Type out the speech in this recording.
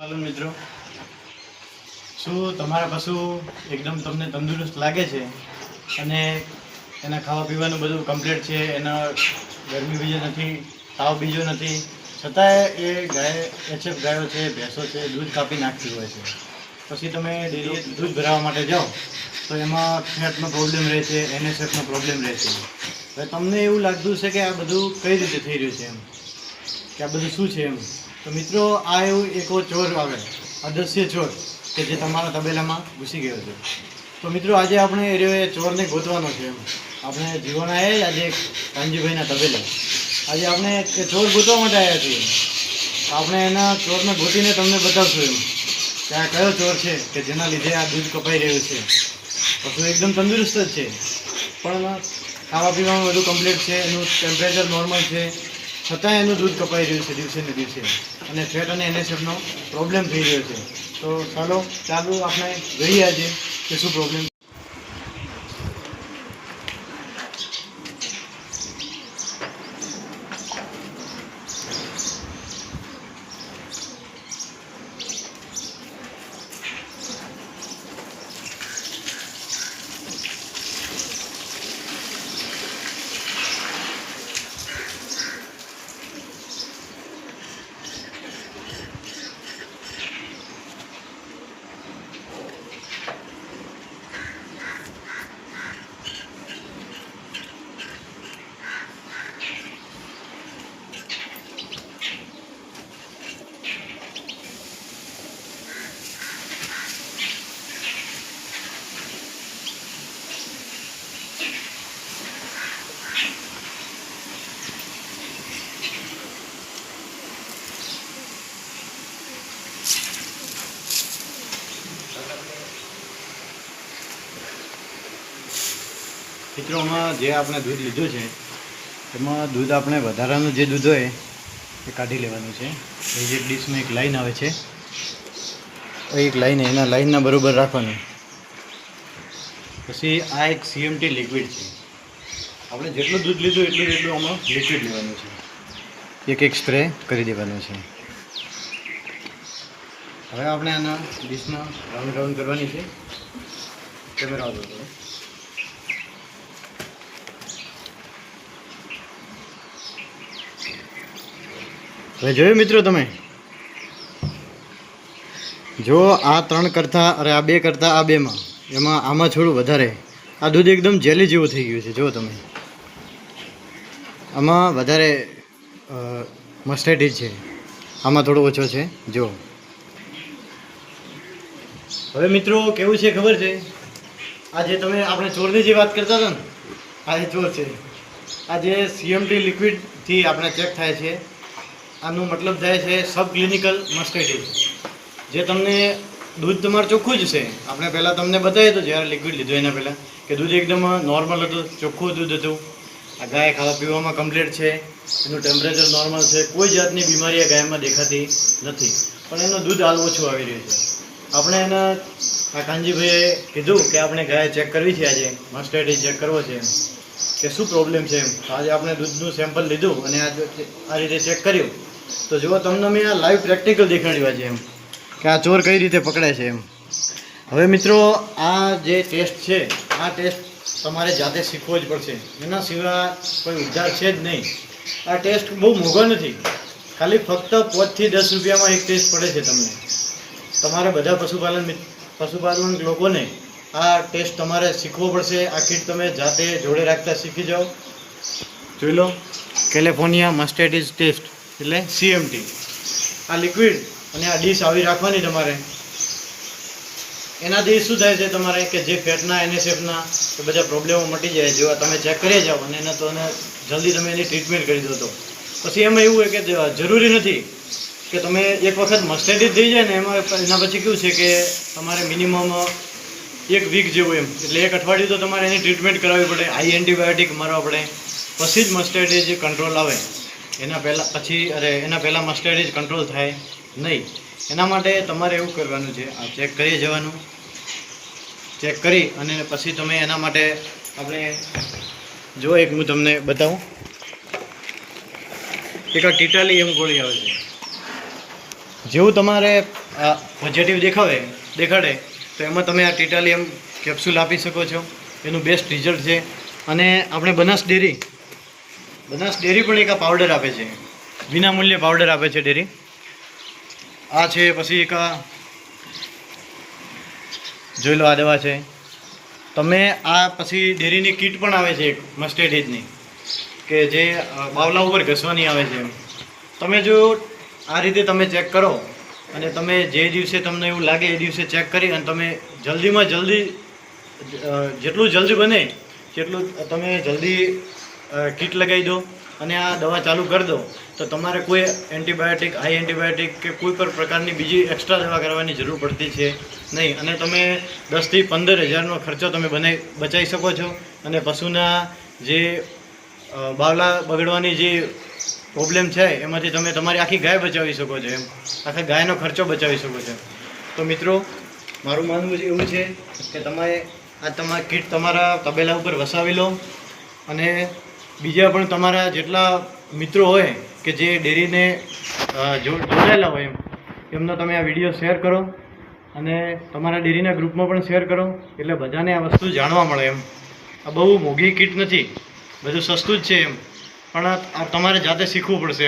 Hello मित्रों, શું તમારા પશુ એકદમ તમને તંદુરસ્ત લાગે છે અને એના ખાવા પીવાનું બધું કમ્પ્લીટ છે, એના ગરમી બીજો નથી, તાવ બીજો નથી, છતાંય એ ગાય એચએફ ગાયો છે, ભેંસો છે, દૂધ કાપી નાખતી હોય છે, પછી તમે ડેરી દૂધ ભરાવવા માટે જાઓ તો એમાં ફેટનો પ્રોબ્લેમ રહે છે, એનએસએફનો પ્રોબ્લેમ રહે છે. હવે તમને એવું લાગતું છે કે આ બધું કઈ રીતે થઈ રહ્યું છે, એમ કે આ બધું શું છે એમ. તો મિત્રો, આ એવું એક ચોર આવે, અદૃશ્ય ચોર, કે જે તમારા તબેલામાં ઘૂસી ગયો છે. તો મિત્રો, આજે આપણે એ ચોરને ગોતવાનો છે એમ. આપણે જીવન આવ્યા આજે કાનજીભાઈના તબેલે. આજે આપણે ચોર ગોતવા માટે આવ્યા છીએ. આપણે એના ચોરને ગોતીને તમને બતાવશું એમ કે આ કયો ચોર છે કે જેના લીધે આ દૂધ કપાઈ રહ્યું છે. પશુ એકદમ તંદુરસ્ત જ છે, પણ ખાવા પીવામાં બધું કમ્પ્લીટ છે, એનું ટેમ્પરેચર નોર્મલ છે, છતાં એનું દૂધ કપાઈ રહ્યું છે દિવસે ને દિવસે, અને ફેટ અને એનએસએફનો પ્રોબ્લેમ થઈ રહ્યો છે. તો ચાલો આપણે જોઈએ આજે કે શું પ્રોબ્લેમ. મિત્રોમાં જે આપણે દૂધ લીધું છે એમાં દૂધ આપણે વધારાનું જે દૂધ હોય એ કાઢી લેવાનું છે. એ જે ડીશમાં એક લાઈન આવે છે, એક લાઈન એના લાઈનના બરાબર રાખવાની. પછી આ એક સીએમટી લિક્વિડ છે. આપણે જેટલું દૂધ લીધું એટલું આમાં લિક્વિડ લેવાનું છે, એક સ્પ્રે કરી દેવાનું છે. હવે આપણે આના ડીશમાં રાઉન્ડ કરવાની છે. કેમેરા આવતો હતો. હવે જોયું મિત્રો, તમે જો આ 3 કરતાં આ 2 કરતાં આ 2માં આમાં થોડું વધારે આ દૂધ એકદમ જેલી જેવું થઈ ગયું છે. જો તમે આમાં વધારે મસ્ટેટીજ છે, આમાં થોડો ઓછો છે. જો હવે મિત્રો કેવું છે ખબર છે, આ જે તમે આપણે ચોરની જે વાત કરતા હતા ને, આ એ ચોર છે. આ જે સીએમટી લિક્વિડથી આપણે ચેક થાય છે, આનો મતલબ થાય છે સબ ક્લિનિકલ મસ્ટેટીજ. જે તમને દૂધ તમારું ચોખ્ખું જ છે. આપણે પહેલાં તમને બતાવ્યું હતું જ્યારે લિક્વિડ લીધું એના પહેલાં કે દૂધ એકદમ નોર્મલ હતું, ચોખ્ખું દૂધ હતું. આ ગાય ખાવા પીવામાં કમ્પ્લીટ છે, એનું ટેમ્પરેચર નોર્મલ છે, કોઈ જાતની બીમારી આ ગાયમાં દેખાતી નથી, પણ એનું દૂધ હાલ ઓછું આવી રહ્યું છે. આપણે આ કાનજીભાઈએ કીધું કે આપણે ગાય ચેક કરવી છે, આજે મસ્ટેટીજ ચેક કરવો છે એમ કે શું પ્રોબ્લેમ છે એમ. તો આજે આપણે દૂધનું સેમ્પલ લીધું અને આ રીતે ચેક કર્યું. તો જો તમને મેં આ લાઈવ પ્રેક્ટિકલ દેખાડ્યું છે એમ કે આ ચોર કઈ રીતે પકડાય છે એમ. હવે મિત્રો, આ જે ટેસ્ટ છે, આ ટેસ્ટ તમારે જાતે શીખવો જ પડશે. એના સિવાય કોઈ ઉદ્ધાર છે જ નહીં. આ ટેસ્ટ બહુ મોંઘો નથી, ખાલી ફક્ત 5 થી 10 રૂપિયામાં એક ટેસ્ટ પડે છે તમને. તમારે બધા પશુપાલન લોકોને આ ટેસ્ટ તમારે શીખવો પડશે. આ કીટ તમે જાતે જોડે રાખતા શીખી જાઓ. જોઈ લો, કેલિફોર્નિયા મસ્ટેટીજ ટેસ્ટ એટલે સીએમટી. આ લિક્વિડ અને આ ડીશ આવી રાખવાની તમારે. એનાથી શું થાય છે તમારે કે જે ફેટના એનએસએફના એ બધા પ્રોબ્લેમો મટી જાય. જેવા તમે ચેક કરી જાઓ અને જલ્દી તમે એની ટ્રીટમેન્ટ કરી દો. તો પછી એમાં એવું હોય કે જરૂરી નથી કે તમે એક વખત મસ્ટેટીજ થઈ જાય ને એના પછી કેવું છે કે તમારે મિનિમમ 1 વીક જેવું એમ, એટલે 1 અઠવાડિયું તો તમારે એની ટ્રીટમેન્ટ કરાવવી પડે, હાઈ એન્ટીબાયોટિક મારવા પડે, પછી જ મસ્ટેટીજ કંટ્રોલ આવે. એના પહેલાં મસ્ટેટીજ કંટ્રોલ થાય નહીં. એના માટે તમારે એવું કરવાનું છે, આ ચેક કરી જવાનું. ચેક કરી અને પછી તમે એના માટે આપણે જો એક હું તમને બતાવું. એક આ ટીટાલી એમ ગોળી આવે છે. જેવું તમારે પોઝિટિવ દેખાડે તો એમાં તમે આ ટિટાલિયમ કેપ્સ્યુલ આપી શકો છો. એનું બેસ્ટ રિઝલ્ટ છે. અને આપણે બનાસ ડેરી પણ એક આ પાવડર આપે છે, વિના મૂલ્યે પાવડર આપે છે ડેરી. આ છે, પછી એક આ જોઈ લો, આ દવા છે. તમે આ પછી ડેરીની કીટ પણ આવે છે એક મસ્ટેડ એજની, કે જે બાવલા ઉપર ઘસવાની આવે છે. તમે જો આ રીતે તમે ચેક કરો અને તમે જે દિવસે તમને એવું લાગે એ દિવસે ચેક કરી અને તમે જલ્દીમાં જલ્દી જેટલું જલ્દી બને તેટલું તમે જલ્દી કીટ લગાવી દો અને આ દવા ચાલુ કરી દો, તો તમારે કોઈ એન્ટીબાયોટિક, હાઈ એન્ટીબાયોટિક કે કોઈ પણ પ્રકારની બીજી એક્સ્ટ્રા દવા કરવાની જરૂર પડતી છે નહીં. અને તમે 10,000 થી 15,000નો ખર્ચો તમે બચાવી શકો છો. અને પશુના જે બાવલા બગડવાની જે પ્રોબ્લેમ છે એમાંથી તમે તમારી આખી ગાય બચાવી શકો છો, આખા ગાયનો ખર્ચો બચાવી શકો છો. તો મિત્રો, મારું માનવું એવું છે કે તમે તમારી કીટ તમારા તબેલા ઉપર વસાવી લો અને બીજા પણ તમારા જેટલા મિત્રો હોય કે જે ડેરીને જોડાયેલા હોય એમનો તમે આ વિડીયો શેર કરો અને તમારા ડેરીના ગ્રુપમાં પણ શેર કરો, એટલે બધાને આ વસ્તુ જાણવા મળે. આ બહુ મોંઘી કીટ નથી, બધું સસ્તું જ છે પણ આ તમારે જાતે શીખવું પડશે